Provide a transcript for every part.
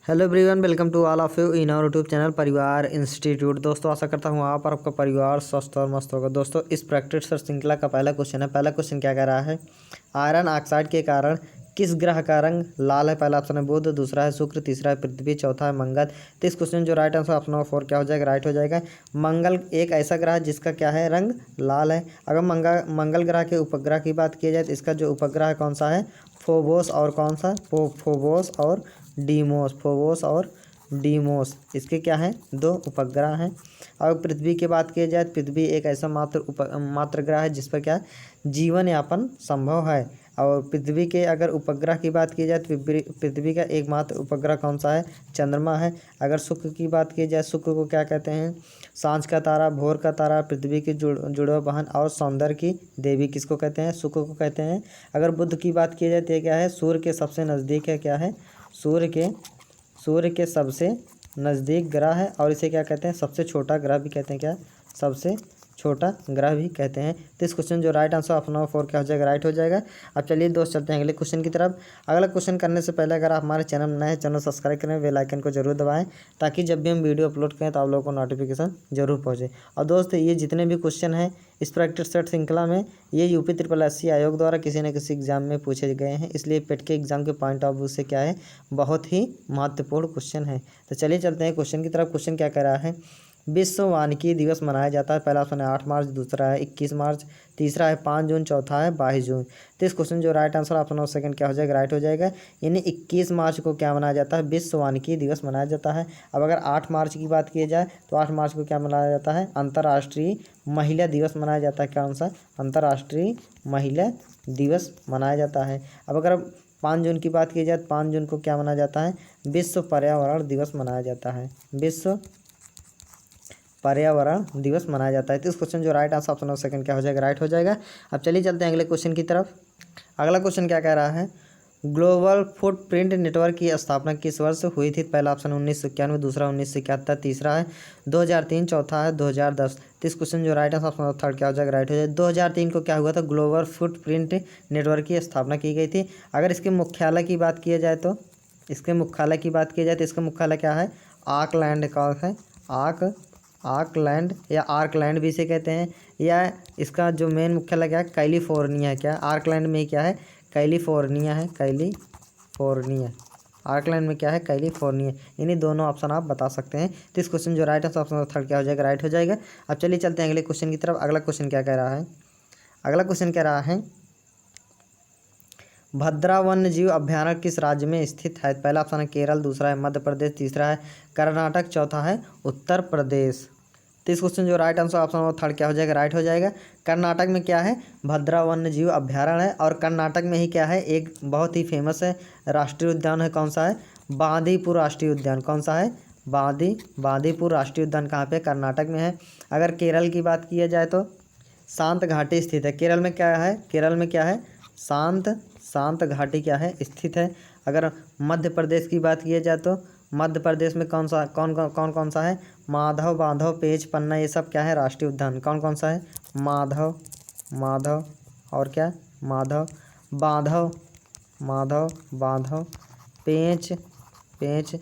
Hello everyone, welcome to all of you in our YouTube channel Parivar institute. दोस्तों, आशा करता हूँ आप और आपका परिवार स्वस्थ और मस्त होगा। दोस्तों, इस प्रैक्टिस श्रृंखला का पहला क्वेश्चन है। पहला क्वेश्चन क्या कह रहा है? आयरन ऑक्साइड के कारण किस ग्रह का रंग लाल है? पहला ऑप्शन है बुध, दूसरा है शुक्र, तीसरा है पृथ्वी, चौथा है मंगल। तो इस क्वेश्चन जो राइट आंसर ऑप्शन नंबर 4 क्या हो जाएगा? राइट हो जाएगा। मंगल एक ऐसा ग्रह है जिसका क्या है, रंग लाल है। अगर मंगल ग्रह के उपग्रह की बात की जाए तो इसका जो उपग्रह है कौन सा है? फोबोस। और कौन सा? फोबोस और डीमोस। फोबोस और डीमोस इसके क्या हैं? दो उपग्रह हैं। और पृथ्वी की बात की जाए तो पृथ्वी एक ऐसा मात्र ग्रह है जिस पर क्या जीवन यापन संभव है। और पृथ्वी के अगर उपग्रह की बात की जाए तो पृथ्वी का एकमात्र उपग्रह कौन सा है? चंद्रमा है। अगर शुक्र की बात की जाए, शुक्र को क्या कहते हैं? सांझ का तारा, भोर का तारा, पृथ्वी की जुड़वा बहन और सौंदर्य की देवी किसको कहते हैं? शुक्र को कहते हैं। अगर बुध की बात की जाए तो ये क्या है? सूर्य के सबसे नज़दीक है। क्या है? सूर्य के सबसे नज़दीक ग्रह है। और इसे क्या कहते हैं? सबसे छोटा ग्रह भी कहते हैं। क्या? सबसे छोटा ग्रह भी कहते हैं। तो इस क्वेश्चन जो राइट आंसर ऑप्शन नंबर 4 क्या हो जाएगा? राइट हो जाएगा। अब चलिए दोस्त, चलते हैं अगले क्वेश्चन की तरफ। अगला क्वेश्चन करने से पहले अगर आप हमारे चैनल में नए हैं, चैनल सब्सक्राइब करें, बेल आइकन को जरूर दबाएं ताकि जब भी हम वीडियो अपलोड करें तो आप लोगों को नोटिफिकेशन जरूर पहुँचे। और दोस्त, ये जितने भी क्वेश्चन हैं इस प्रैक्टिस सेट श्रृंखला में, ये यूपी SSC आयोग द्वारा किसी न किसी एग्जाम में पूछे गए हैं। इसलिए पेट के एग्जाम के पॉइंट ऑफ व्यू से क्या है, बहुत ही महत्वपूर्ण क्वेश्चन है। तो चलिए चलते हैं क्वेश्चन की तरफ। क्वेश्चन क्या कह रहा है? विश्व वानिकी दिवस मनाया जाता है। पहला ऑप्शन है 8 मार्च, दूसरा है 21 मार्च, तीसरा है 5 जून, चौथा है 22 जून। तो इस क्वेश्चन जो right answer option number second क्या हो जाएगा? राइट हो जाएगा। यानी 21 मार्च को क्या मनाया जाता है? विश्व वानिकी दिवस मनाया जाता है। अब अगर 8 मार्च की बात की जाए तो 8 मार्च को क्या मनाया जाता है? अंतर्राष्ट्रीय महिला दिवस मनाया जाता है। कौन सा? अंतर्राष्ट्रीय महिला दिवस मनाया जाता है। अब अगर 5 जून की बात की जाए तो 5 जून को क्या मनाया जाता है? विश्व पर्यावरण दिवस मनाया जाता है। विश्व पर्यावरण दिवस मनाया जाता है। तो इस क्वेश्चन जो राइट आंसर ऑप्शन सेकंड क्या हो जाएगा? राइट हो जाएगा। अब चलिए चलते हैं अगले क्वेश्चन की तरफ। अगला क्वेश्चन क्या कह रहा है? ग्लोबल फुटप्रिंट नेटवर्क की स्थापना किस वर्ष हुई थी? पहला ऑप्शन 1991, दूसरा 1971, तीसरा है 2003, चौथा है 2010। तो इस क्वेश्चन जो राइट आंसर ऑप्शन थर्ड क्या हो जाएगा? राइट हो जाएगा। 2003 को क्या हुआ था? ग्लोबल फुटप्रिंट नेटवर्क की स्थापना की गई थी। अगर इसके मुख्यालय की बात की जाए तो इसका मुख्यालय क्या है? आकलैंड का है। आकलैंड या आर्कलैंड भी इसे कहते हैं। या इसका जो मेन मुख्यालय क्या है? कैलिफोर्निया है। क्या? आर्कलैंड में क्या है? कैलिफोर्निया है। कैलिफोर्निया। आर्कलैंड में क्या है? कैलिफोर्निया। यानी दोनों ऑप्शन आप बता सकते हैं। तो इस क्वेश्चन जो राइट है ऑप्शन थर्ड क्या हो जाएगा? राइट हो जाएगा। अब चलिए चलते हैं अगले क्वेश्चन की तरफ। अगला क्वेश्चन क्या कह रहा है? अगला क्वेश्चन कह रहा है भद्रा वन्य जीव अभ्यारण्य किस राज्य में स्थित है? पहला ऑप्शन है केरल, दूसरा है मध्य प्रदेश, तीसरा है कर्नाटक, चौथा है उत्तर प्रदेश। तो इस क्वेश्चन जो right answer option number third क्या हो जाएगा? राइट हो जाएगा। कर्नाटक में क्या है? भद्रा वन्य जीव अभ्यारण्य है। और कर्नाटक में ही क्या है? एक बहुत ही फेमस है राष्ट्रीय उद्यान है। कौन सा है? बांदीपुर राष्ट्रीय उद्यान। कौन सा है? बांदीपुर राष्ट्रीय उद्यान कहाँ पे? कर्नाटक में है। अगर केरल की बात की जाए तो शांत घाटी स्थित है। केरल में क्या है? केरल में क्या है? शांत घाटी क्या है? स्थित है। अगर मध्य प्रदेश की बात की जाए तो मध्य प्रदेश में कौन सा है? माधव, बांधव, पेंच, पन्ना, ये सब क्या है? राष्ट्रीय उद्यान। कौन सा है? माधव और क्या? माधव, बांधव, पेंच,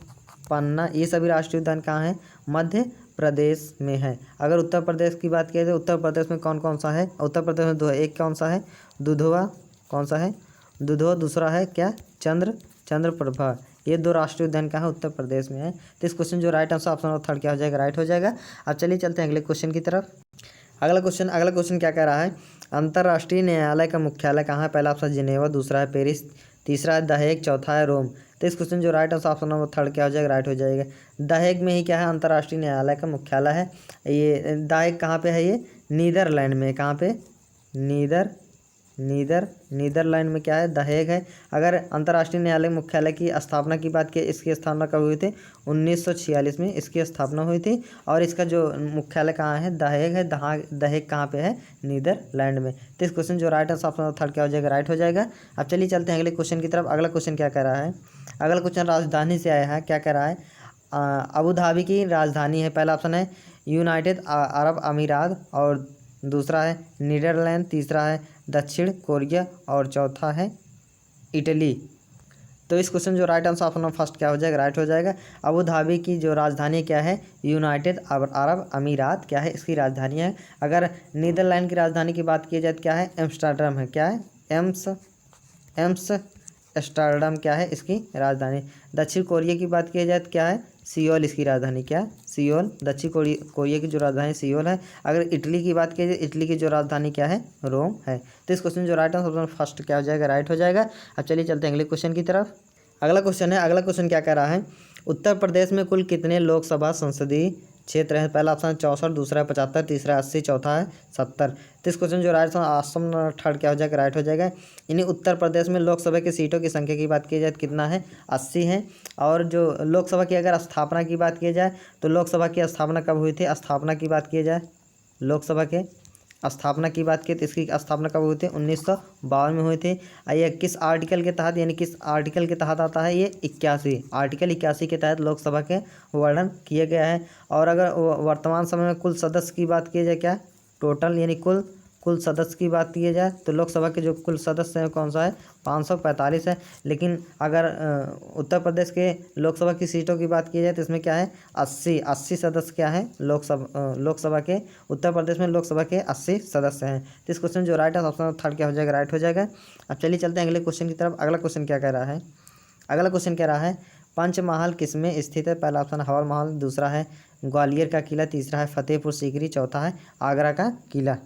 पन्ना, ये सभी राष्ट्रीय उद्यान कहाँ हैं? मध्य प्रदेश में है। अगर उत्तर प्रदेश की बात की जाए तो उत्तर प्रदेश में कौन सा है? उत्तर प्रदेश में दो है। एक कौन सा है? दुधवा। कौन सा है? दुधवा। दूसरा है क्या? चंद्रप्रभा। ये दो राष्ट्रीय उद्यान कहाँ है? उत्तर प्रदेश में है। तो इस क्वेश्चन जो राइट आंसर ऑप्शन थर्ड क्या हो जाएगा? राइट हो जाएगा। अब चलिए चलते हैं अगले क्वेश्चन की तरफ। अगला क्वेश्चन क्या कह रहा है? अंतर्राष्ट्रीय न्यायालय का मुख्यालय कहाँ है? पहला ऑप्शन जिनेवा, दूसरा है पेरिस, तीसरा है दहेग, चौथा है रोम। तो इस क्वेश्चन जो right answer option number third क्या हो जाएगा? राइट हो जाएगा। दहेग में ही क्या है? अंतर्राष्ट्रीय न्यायालय का मुख्यालय है। ये दहेग कहाँ पे है? ये नीदरलैंड में। कहाँ पे? नीदरलैंड में क्या है? दहेग है। अगर अंतर्राष्ट्रीय न्यायालय मुख्यालय की स्थापना की बात की, इसकी स्थापना कब हुई थी? 1946 में इसकी स्थापना हुई थी। और इसका जो मुख्यालय कहाँ है? दहेग है। दहेग कहाँ पे है? नीदरलैंड में। तो इस क्वेश्चन जो राइट आंसर ऑप्शन थर्ड क्या हो जाएगा? राइट हो जाएगा। अब चलिए चलते हैं अगले क्वेश्चन की तरफ। अगला क्वेश्चन क्या कह रहा है? अगला क्वेश्चन राजधानी से आया है। क्या कह रहा है? अबू धाबी की राजधानी है। पहला ऑप्शन है यूनाइटेड अरब अमीरात, और दूसरा है नीदरलैंड, तीसरा है दक्षिण कोरिया, और चौथा है इटली। तो इस क्वेश्चन जो right answer option number first क्या हो जाएगा, राइट हो जाएगा। अबू धाबी की जो राजधानी क्या है, यूनाइटेड अरब अमीरात क्या है इसकी राजधानी है। अगर नीदरलैंड की राजधानी की बात की जाए तो क्या है, एम्स्टर्डम है, क्या है, एम्स्टर्डम क्या है इसकी राजधानी। दक्षिण कोरिया की बात की जाए तो क्या है, सियोल इसकी राजधानी, क्या है, सियोल। दक्षिण कोरिया की जो राजधानी सियोल है। अगर इटली की बात की जाए, इटली की जो राजधानी क्या है, रोम है। तो इस क्वेश्चन जो राइट आंसर फर्स्ट क्या हो जाएगा, राइट हो जाएगा। अब चलिए चलते हैं अगले क्वेश्चन की तरफ। अगला क्वेश्चन है, अगला क्वेश्चन क्या कह रहा है, उत्तर प्रदेश में कुल कितने लोकसभा संसदीय क्षेत्र है। पहला ऑप्शन है 64, दूसरा है 75, तीसरा 80, चौथा है 70। तो इस क्वेश्चन जो राइट ऑप्शन थर्ड क्या हो जाएगा, राइट हो जाएगा। यानी उत्तर प्रदेश में लोकसभा की सीटों की संख्या की बात की जाए तो कितना है, 80 है। और जो लोकसभा की अगर स्थापना की बात की जाए तो लोकसभा की स्थापना कब हुई थी, स्थापना की बात की जाए लोकसभा के स्थापना की बात की तो इसकी स्थापना कब हुई थी, 1952 में हुई थी। ये किस आर्टिकल के तहत, यानी किस आर्टिकल के तहत आता है, ये 81 आर्टिकल 81 के तहत लोकसभा के वर्णन किया गया है। और अगर वर्तमान समय में कुल सदस्य की बात की जाए, क्या टोटल यानी कुल सदस्य की बात की जाए तो लोकसभा के जो कुल सदस्य हैं कौन सा है, 545 है। लेकिन अगर उत्तर प्रदेश के लोकसभा की सीटों की बात की जाए तो इसमें क्या है, 80 सदस्य क्या है लोकसभा के, उत्तर प्रदेश में लोकसभा के 80 सदस्य हैं। तो इस क्वेश्चन जो राइट है ऑप्शन थर्ड क्या हो जाएगा, राइट हो जाएगा। अब चलिए चलते हैं अगले क्वेश्चन की तरफ। अगला क्वेश्चन क्या कह रहा है, अगला क्वेश्चन कह रहा है पंचमहल किसमें स्थित है। पहला ऑप्शन हवा महल, दूसरा है ग्वालियर का किला, तीसरा है फतेहपुर सीकरी, चौथा है आगरा का किला।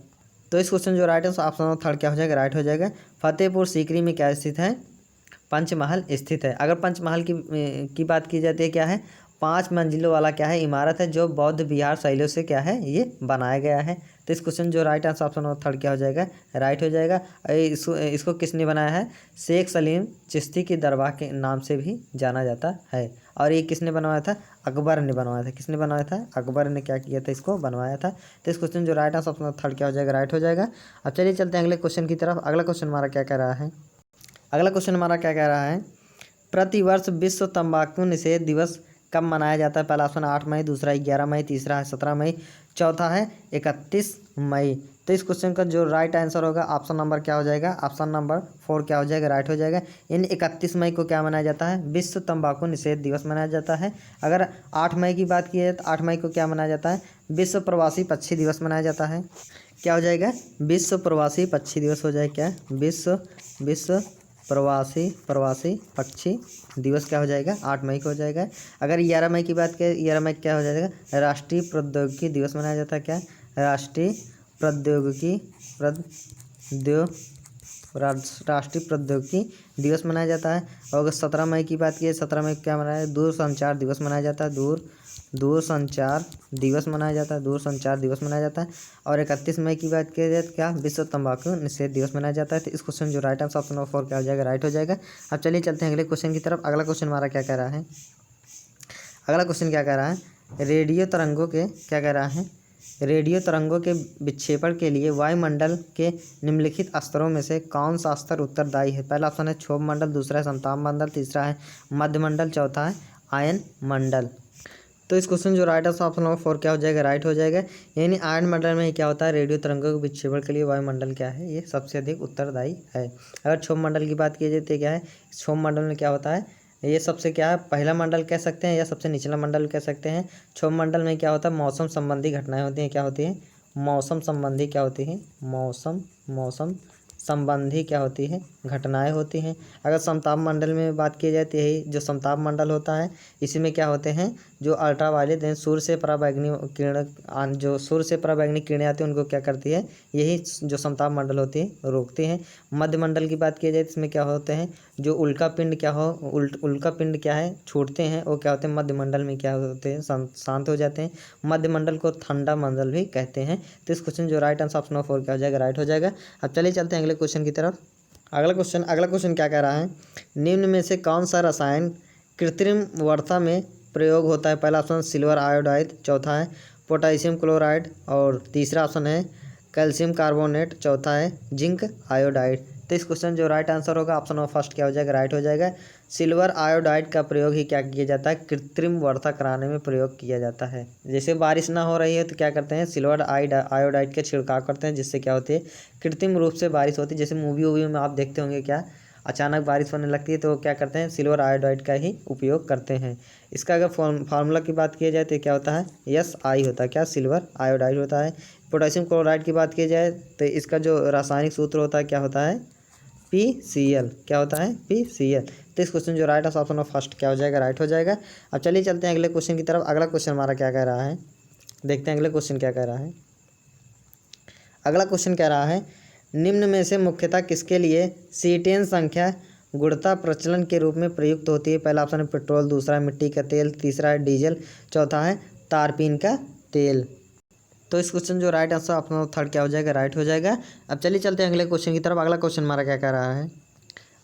तो इस क्वेश्चन जो राइट है ऑप्शन थर्ड क्या हो जाएगा, राइट हो जाएगा। फतेहपुर सीकरी में क्या स्थित है, पंचमहल स्थित है। अगर पंचमहल की बात की जाती है, क्या है, 5 मंजिलों वाला क्या है इमारत है जो बौद्ध विहार शैलियों से क्या है ये बनाया गया है। तो इस क्वेश्चन जो राइट आंसर ऑप्शन थर्ड क्या हो जाएगा, राइट हो जाएगा। इसको किसने बनाया है, शेख सलीम चिश्ती की दरगाह के नाम से भी जाना जाता है। और ये किसने बनवाया था, अकबर ने बनवाया था। किसने बनवाया था, अकबर ने क्या किया था, इसको बनवाया था। तो इस क्वेश्चन जो राइट आंसर ऑप्शन थर्ड क्या हो जाएगा, राइट हो जाएगा। अब चलिए चलते हैं अगले क्वेश्चन की तरफ। अगला क्वेश्चन हमारा क्या कह रहा है, अगला क्वेश्चन हमारा क्या कह रहा है, प्रतिवर्ष विश्व तंबाकू निषेध दिवस कब मनाया जाता है। पहला ऑप्शन 8 मई, दूसरा 11 मई, तीसरा है 17 मई, चौथा है 31 मई। तो इस क्वेश्चन का जो राइट आंसर होगा ऑप्शन नंबर क्या हो जाएगा, ऑप्शन नंबर 4 क्या हो जाएगा, राइट हो जाएगा। इन 31 मई को क्या मनाया जाता है, विश्व तंबाकू निषेध दिवस मनाया जाता है। अगर 8 मई की बात की जाए तो 8 मई को क्या मनाया जाता है, विश्व प्रवासी पक्षी दिवस मनाया जाता है। क्या हो जाएगा, विश्व प्रवासी पक्षी दिवस हो जाएगा, क्या विश्व प्रवासी पक्षी दिवस क्या हो जाएगा, 8 मई को हो जाएगा। अगर 11 मई की बात करें, 11 मई क्या हो जाएगा, राष्ट्रीय प्रौद्योगिकी दिवस मनाया जाता है। क्या, राष्ट्रीय प्रौद्योगिकी दिवस मनाया जाता है। और अगर 17 मई की बात की, 17 मई क्या मनाया, दूरसंचार दिवस मनाया जाता है, दूरसंचार दिवस मनाया जाता है, दूरसंचार दिवस मनाया जाता है। और 31 मई की बात की जाए तो क्या, विश्व तंबाकू निषेध दिवस मनाया जाता है। तो इस क्वेश्चन जो राइट आंसर ऑप्शन नंबर 4 क्या हो जाएगा, राइट हो जाएगा। अब चलिए चलते हैं अगले क्वेश्चन की तरफ। अगला क्वेश्चन हमारा क्या कह रहा है, अगला क्वेश्चन क्या कह रहा है, रेडियो तरंगों के क्या कह रहा है, रेडियो तरंगों के विक्षेपण के लिए वायुमंडल के निम्नलिखित स्तरों में से कौन सा स्तर उत्तरदायी है। पहला ऑप्शन है क्षोभ मंडल, दूसरा है संताप मंडल, तीसरा है मध्य मंडल, चौथा है आयन मंडल। तो इस क्वेश्चन जो राइट आंसर ऑप्शन नंबर 4 क्या हो जाएगा, राइट हो जाएगा। यानी आयन मंडल में क्या होता है, रेडियो तरंगों के विक्षेपण के लिए वायुमंडल क्या है, ये सबसे अधिक उत्तरदायी है। अगर क्षोभ मंडल की बात की जाए तो क्या है, क्षोभ मंडल में क्या होता है, ये सबसे क्या है, पहला मंडल कह सकते हैं या सबसे निचला मंडल कह सकते हैं। क्षोभ मंडल में क्या होता है, मौसम संबंधी घटनाएं होती हैं। क्या होती है, मौसम संबंधी क्या होती है, मौसम संबंधी क्या होती है, घटनाएं होती हैं। अगर समताप मंडल में बात की जाए तो यही जो समताप मंडल होता है, इसी में क्या होते हैं, जो अल्ट्रावायलेट सूर्य से पराबैंगनी किरण, जो सूर्य से पराबैंगनी किरणें आती हैं उनको क्या करती है, यही जो समताप मंडल होती है रोकती हैं। मध्य मंडल की बात की जाए तो इसमें क्या होते हैं, जो उल्का पिंड क्या हो, उल्का पिंड क्या है, छूटते हैं, वो क्या होते हैं, मध्य मंडल में क्या होते हैं, शांत हो जाते हैं। मध्य मंडल को ठंडा मंडल भी कहते हैं। तो इस क्वेश्चन जो राइट आंसर ऑप्शन नंबर 4 क्या हो जाएगा, राइट हो जाएगा। अब चलिए चलते हैं अगले क्वेश्चन की तरफ। अगला क्वेश्चन क्या कह रहा है, निम्न में से कौन सा रसायन कृत्रिम वर्षा में प्रयोग होता है। पहला ऑप्शन सिल्वर आयोडाइड, चौथा है पोटेशियम क्लोराइड, और तीसरा ऑप्शन है कैल्शियम कार्बोनेट, चौथा है जिंक आयोडाइड। तो इस क्वेश्चन जो राइट आंसर होगा ऑप्शन नंबर फर्स्ट क्या हो जाएगा, राइट हो जाएगा। सिल्वर आयोडाइड का प्रयोग ही क्या किया जाता है, कृत्रिम वर्षा कराने में प्रयोग किया जाता है। जैसे बारिश ना हो रही है तो क्या करते हैं, सिल्वर आयोडाइड का छिड़काव करते हैं, जिससे क्या होती है, कृत्रिम रूप से बारिश होती है। जैसे मूवी में आप देखते होंगे क्या, अचानक बारिश होने लगती है तो वो क्या करते हैं, सिल्वर आयोडाइड का ही उपयोग करते हैं। इसका अगर फार्मूला की बात की जाए तो क्या होता है, SI होता है, क्या, सिल्वर आयोडाइड होता है। पोटेशियम क्लोराइड की बात की जाए तो इसका जो रासायनिक सूत्र होता है क्या होता है, PCl, क्या होता है, PCl। तो इस क्वेश्चन जो राइट ऑप्शन ऑफ फर्स्ट क्या हो जाएगा, राइट हो जाएगा। अब चलिए चलते हैं अगले क्वेश्चन की तरफ। अगला क्वेश्चन हमारा क्या कह रहा है, देखते हैं अगले क्वेश्चन क्या कह रहा है। अगला क्वेश्चन कह रहा है, निम्न में से मुख्यतः किसके लिए C10 संख्या गुणता प्रचलन के रूप में प्रयुक्त होती है। पहला ऑप्शन है पेट्रोल, दूसरा है मिट्टी का तेल, तीसरा है डीजल, चौथा है तारपीन का तेल। तो इस क्वेश्चन जो राइट आंसर अपना थर्ड क्या हो जाएगा, राइट हो जाएगा। अब चलिए चलते हैं अगले क्वेश्चन की तरफ। अगला क्वेश्चन हमारा क्या कह रहा है,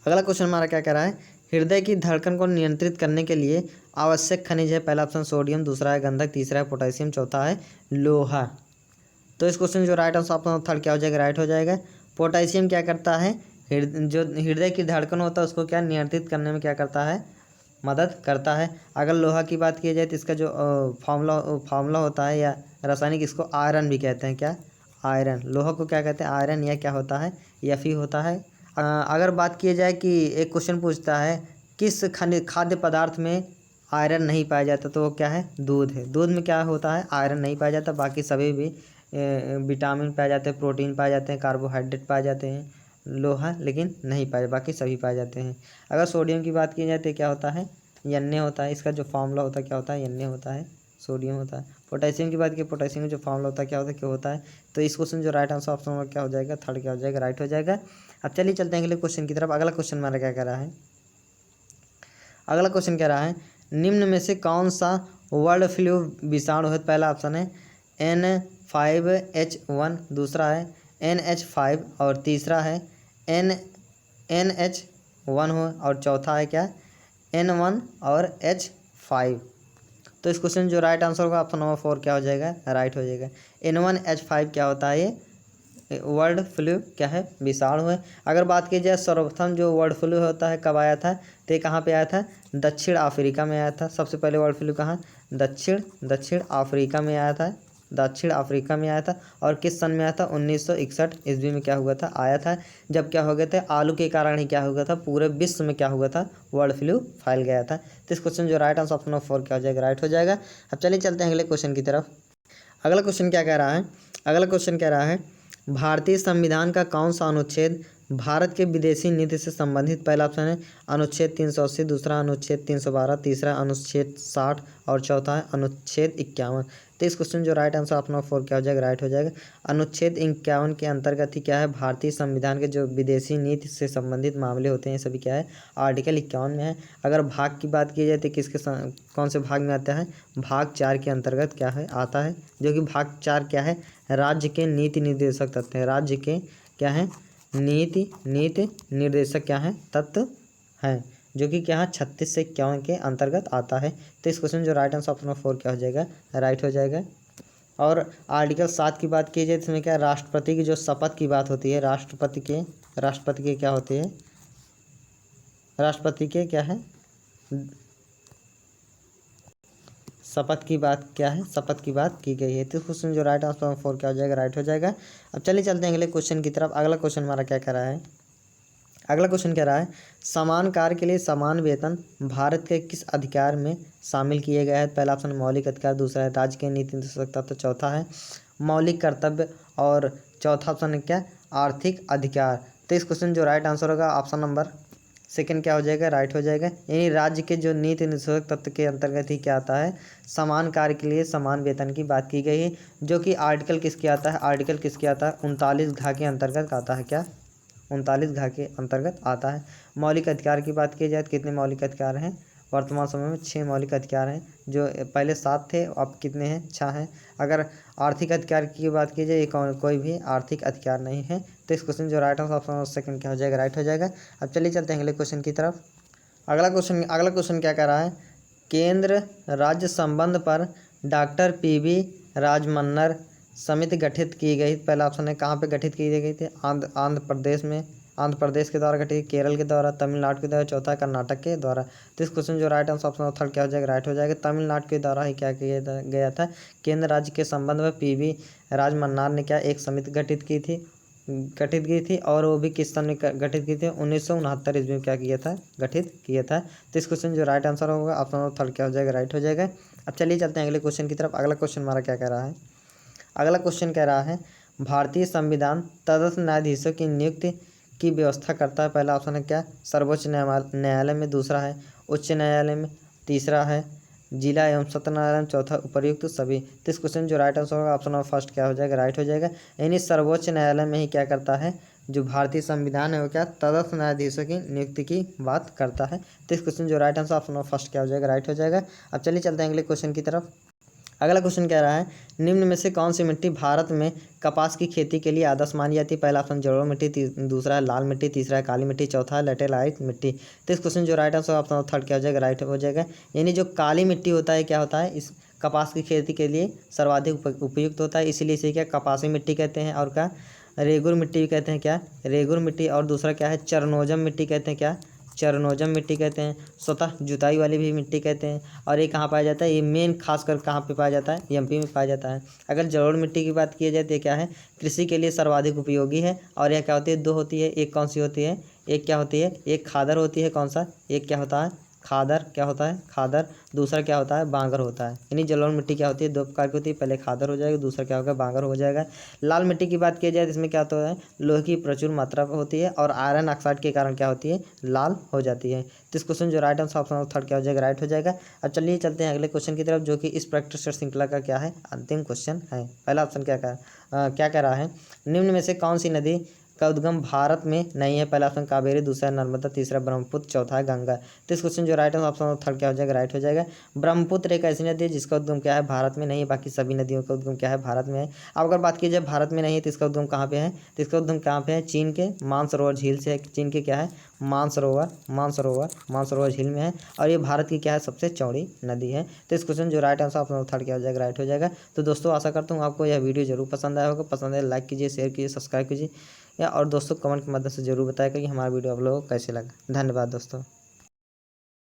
अगला क्वेश्चन हमारा क्या कह रहा है, हृदय की धड़कन को नियंत्रित करने के लिए आवश्यक खनिज है। पहला ऑप्शन सोडियम, दूसरा है गंधक, तीसरा है पोटेशियम, चौथा है लोहा। तो इस क्वेश्चन जो राइट आंसर अपना थर्ड क्या हो जाएगा, राइट हो जाएगा। पोटेशियम क्या करता है, जो हृदय की धड़कन होता है उसको क्या नियंत्रित करने में क्या करता है, मदद करता है। अगर लोहा की बात की जाए तो इसका जो फार्मूला होता है या रासायनिक, इसको आयरन भी कहते हैं, क्या, आयरन। लोहा को क्या कहते हैं, आयरन, या क्या होता है, Fe होता है। अगर बात की जाए कि एक क्वेश्चन पूछता है किस खाद्य पदार्थ में आयरन नहीं पाया जाता, तो वो क्या है, दूध है। दूध में क्या होता है, आयरन नहीं पाया जाता। बाकी सभी भी विटामिन पाए जाते हैं, प्रोटीन पाए जाते हैं, कार्बोहाइड्रेट पाए जाते हैं। लोहा लेकिन नहीं पाए, बाकी सभी पाए जाते हैं। अगर सोडियम की बात की जाए तो क्या होता है, Na होता है। इसका जो फार्मूला होता है क्या होता है, Na होता है, सोडियम होता है। पोटेशियम की बात की, पोटेशियम का जो फार्मूला होता है क्या होता है, क्यों होता है। तो इस क्वेश्चन जो राइट आंसर ऑप्शन में क्या हो जाएगा, थर्ड क्या हो जाएगा, राइट हो जाएगा। अब चलिए चलते हैं अगले क्वेश्चन की तरफ। अगला क्वेश्चन हमारा क्या कह रहा है, अगला क्वेश्चन कह रहा है, निम्न में से कौन सा बर्ड फ्लू विषाणु है। पहला ऑप्शन है N5H1, दूसरा है NH5 और तीसरा है NH1 हो और चौथा है क्या, N1 और H5। तो इस क्वेश्चन जो राइट आंसर होगा ऑप्शन नंबर 4 क्या हो जाएगा, राइट हो जाएगा। N1H5 क्या होता है, ये वर्ड फ्लू क्या है, विषाणु है। अगर बात की जाए सर्वप्रथम जो वर्ड फ्लू होता है कब आया था, तो ये कहाँ पे आया था, दक्षिण अफ्रीका में आया था। सबसे पहले वर्ड फ्लू कहाँ, दक्षिण अफ्रीका में आया था, दक्षिण अफ्रीका में आया था। और किस सन में आया था, 1961 ईस्वी में क्या हुआ था, आया था। जब क्या हो गया था, आलू के कारण ही क्या हो गया था, पूरे विश्व में क्या हुआ था, वर्ड फ्लू फैल गया था। तो इस क्वेश्चन जो राइट आंसर ऑप्शन नंबर 4 क्या हो जाएगा, राइट हो जाएगा। अब चलिए चलते हैं अगले क्वेश्चन की तरफ। अगला क्वेश्चन क्या कह रहा है, अगला क्वेश्चन कह रहा है, भारतीय संविधान का कौन सा अनुच्छेद भारत के विदेशी नीति से संबंधित। पहला ऑप्शन है अनुच्छेद 380, दूसरा अनुच्छेद 312, तीसरा अनुच्छेद 60 और चौथा है अनुच्छेद 51। तो इस क्वेश्चन जो राइट आंसर अपना 4 क्या हो जाएगा, राइट हो जाएगा। अनुच्छेद 51 के अंतर्गत ही क्या है, भारतीय संविधान के जो विदेशी नीति से संबंधित मामले होते हैं सभी क्या है, आर्टिकल 51 में है। अगर भाग की बात की जाए तो किसके कौन से भाग में आता है, भाग 4 के अंतर्गत क्या है, आता है। जो कि भाग 4 क्या है, राज्य के नीति निर्देशक तत्व हैं, राज्य के क्या है, नीति निर्देशक क्या है, तत्व हैं, जो कि क्या है 36 से 51 के अंतर्गत आता है। तो इस क्वेश्चन जो राइट आंसर ऑप्शन 4 क्या हो जाएगा, राइट हो जाएगा। और आर्टिकल 7 की बात की जाए इसमें क्या, राष्ट्रपति की जो शपथ की बात होती है, राष्ट्रपति के क्या होते हैं, राष्ट्रपति के क्या है, शपथ की बात क्या है, शपथ की बात की गई है। तो क्वेश्चन जो राइट आंसर 4 क्या हो जाएगा, राइट हो जाएगा। अब चलिए चलते हैं अगले क्वेश्चन की तरफ। अगला क्वेश्चन हमारा क्या कह रहा है, अगला क्वेश्चन कह रहा है, समान कार्य के लिए समान वेतन भारत के किस अधिकार में शामिल किए गए हैं। पहला ऑप्शन मौलिक अधिकार, दूसरा है राज्य के नीति निर्देशक तत्व, चौथा है मौलिक कर्तव्य और चौथा ऑप्शन है क्या, आर्थिक अधिकार। तो इस क्वेश्चन जो राइट आंसर होगा ऑप्शन नंबर सेकंड क्या हो जाएगा, राइट हो जाएगा। यानी राज्य के जो नीति निर्देशक तत्व के अंतर्गत ही क्या आता है, समान कार्य के लिए समान वेतन की बात की गई है। जो कि आर्टिकल किसके आता है, आर्टिकल किसके आता है, 39 घ के अंतर्गत आता है, क्या, 39 घ के अंतर्गत आता है। मौलिक अधिकार की बात की जाए तो कितने मौलिक अधिकार हैं, वर्तमान समय में 6 मौलिक अधिकार हैं, जो पहले 7 थे, अब कितने हैं, 6 हैं। अगर आर्थिक अधिकार की बात की जाए, कोई भी आर्थिक अधिकार नहीं है। तो इस क्वेश्चन जो राइट आंसर ऑप्शन सेकंड क्या हो जाएगा, राइट हो जाएगा। अब चलिए चलते हैं अगले क्वेश्चन की तरफ। अगला क्वेश्चन क्या कह रहा है, केंद्र राज्य संबंध पर डॉक्टर PV राजमन्नर समिति गठित की गई। पहला ऑप्शन है कहाँ पे गठित की गई थी, आंध्र प्रदेश में, आंध्र प्रदेश के द्वारा गठित, केरल के द्वारा, तमिलनाडु के द्वारा, चौथा कर्नाटक के द्वारा। तो इस क्वेश्चन जो राइट आंसर ऑप्शन थर्ड क्या हो जाएगा, राइट हो जाएगा। तमिलनाडु के द्वारा ही क्या किया गया था, केंद्र राज्य के संबंध में PV राजमन्नार ने क्या एक समिति गठित की थी गठित की थी और वो भी किस सन में गठित की थी? 1969 ईस्वी में क्या किया था? गठित किया था। तो इस क्वेश्चन जो राइट आंसर होगा ऑप्शन नंबर थर्ड क्या हो जाएगा? राइट हो जाएगा। अब चलिए चलते हैं अगले क्वेश्चन की तरफ। अगला क्वेश्चन हमारा क्या कह रहा है? अगला क्वेश्चन कह रहा है भारतीय संविधान तदस्थ न्यायाधीशों की नियुक्ति की व्यवस्था करता है। पहला ऑप्शन है क्या? सर्वोच्च न्यायालय में। दूसरा है उच्च न्यायालय में। तीसरा है जिला एवं सत्र न्यायालय में। चौथा उपयुक्त सभी। तो इस क्वेश्चन जो राइट आंसर होगा ऑप्शन नंबर फर्स्ट क्या हो जाएगा? राइट हो जाएगा। यानी सर्वोच्च न्यायालय में ही क्या करता है? जो भारतीय संविधान है वो क्या तदस्थ न्यायाधीशों की नियुक्ति की बात करता है। तो इस क्वेश्चन जो right answer option number first क्या हो जाएगा? राइट हो जाएगा। अब चलिए चलते हैं अगले क्वेश्चन की तरफ। अगला क्वेश्चन कह रहा है निम्न में से कौन सी मिट्टी भारत में कपास की खेती के लिए आदर्श मानी जाती है? पहला ऑप्शन जलोढ़ मिट्टी, दूसरा है लाल मिट्टी, तीसरा है काली मिट्टी, चौथा है लेटेराइट मिट्टी। तो इस क्वेश्चन जो राइट आंसर ऑप्शन थर्ड क्या हो जाएगा? राइट हो जाएगा। यानी जो काली मिट्टी होता है क्या होता है? इस कपास की खेती के लिए सर्वाधिक उपयुक्त होता है, इसीलिए इसे क्या कपासी मिट्टी कहते हैं। और क्या रेगुर मिट्टी भी कहते हैं? क्या रेगुर मिट्टी। और दूसरा क्या है? चरनोजम मिट्टी कहते हैं। क्या चरनोजम मिट्टी कहते हैं। स्वतः जुताई वाली भी मिट्टी कहते हैं। और ये कहाँ पाया जाता है? ये मेन खासकर कहाँ पे पाया जाता है? एमपी में पाया जाता है। अगर जलोढ़ मिट्टी की बात की जाए तो क्या है? कृषि के लिए सर्वाधिक उपयोगी है। और यह क्या होती है? दो होती है। एक कौन सी होती है? एक क्या होती है? एक खादर होती है। कौन सा? एक क्या होता है? खादर। क्या होता है? खादर। दूसरा क्या होता है? बांगर होता है। यानी जलोढ़ मिट्टी क्या होती है? दो प्रकार की होती है। पहले खादर हो जाएगा, दूसरा क्या होगा? बांगर हो जाएगा। लाल मिट्टी की बात की जाए तो इसमें क्या होता है? लोहे की प्रचुर मात्रा होती है और आयरन ऑक्साइड के कारण क्या होती है? लाल हो जाती है। तो इस क्वेश्चन जो राइट आंसर ऑप्शन थर्ड क्या हो जाएगा? राइट हो जाएगा। अब चलिए चलते हैं अगले क्वेश्चन की तरफ, जो कि इस प्रैक्टिस श्रृंखला का क्या है? अंतिम क्वेश्चन है। पहला ऑप्शन क्या कह रहा है? निम्न में से कौन सी नदी का उद्गम भारत में नहीं है? पहला ऑप्शन कावेरी, दूसरा नर्मदा, तीसरा ब्रह्मपुत्र, चौथा है गंगा। तो इस क्वेश्चन जो राइट है ऑप्शन थर्ड क्या हो जाएगा? राइट हो जाएगा। ब्रह्मपुत्र एक ऐसी नदी है जिसका उद्गम क्या है? भारत में नहीं है। बाकी सभी नदियों का उद्गम क्या है? भारत में है। अब अगर बात की जाए भारत में नहीं है तो इसका उद्गम कहाँ पे है? तो इसका उद्गम कहाँ पे है? चीन के मानसरोवर झील से है। चीन के क्या है? मानसरोवर झील में है। और ये भारत की क्या है? सबसे चौड़ी नदी है। तो इस क्वेश्चन जो राइट आंसर ऑप्शन थर्ड क्या हो जाएगा? राइट हो जाएगा। तो दोस्तों आशा करता हूँ आपको यह वीडियो जरूर पसंद आया होगा। पसंद आए लाइक कीजिए, शेयर कीजिए, सब्सक्राइब कीजिए और दोस्तों कमेंट के माध्यम से जरूर बताएगा कि हमारा वीडियो आप लोगों को कैसे लगा। धन्यवाद दोस्तों।